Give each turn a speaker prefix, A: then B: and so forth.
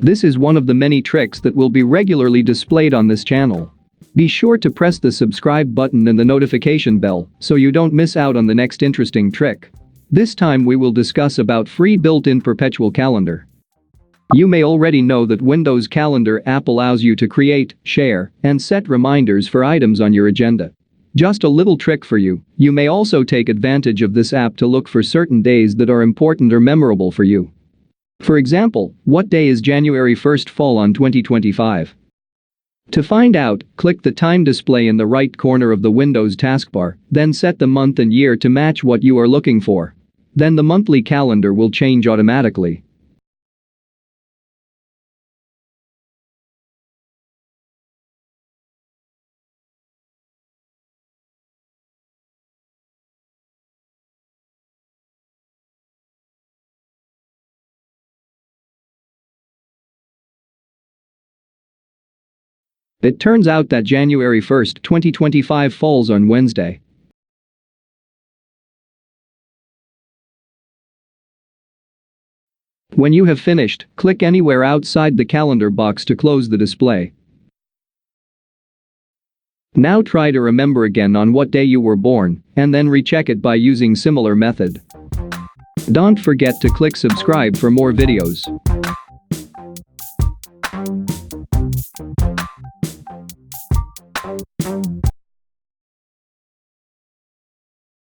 A: This is one of the many tricks that will be regularly displayed on this channel. Be sure to press the subscribe button and the notification bell so you don't miss out on the next interesting trick. This time we will discuss about free built-in perpetual calendar. You may already know that Windows Calendar app allows you to create, share, and set reminders for items on your agenda. Just a little trick for you, you may also take advantage of this app to look for certain days that are important or memorable for you. For example, what day is January 1st fall on 2025? To find out, click the time display in the right corner of the Windows taskbar, then set the month and year to match what you are looking for. Then the monthly calendar will change automatically. It turns out that January 1st, 2025 falls on Wednesday. When you have finished, click anywhere outside the calendar box to close the display. Now try to remember again on what day you were born, and then recheck it by using similar method. Don't forget to click subscribe for more videos.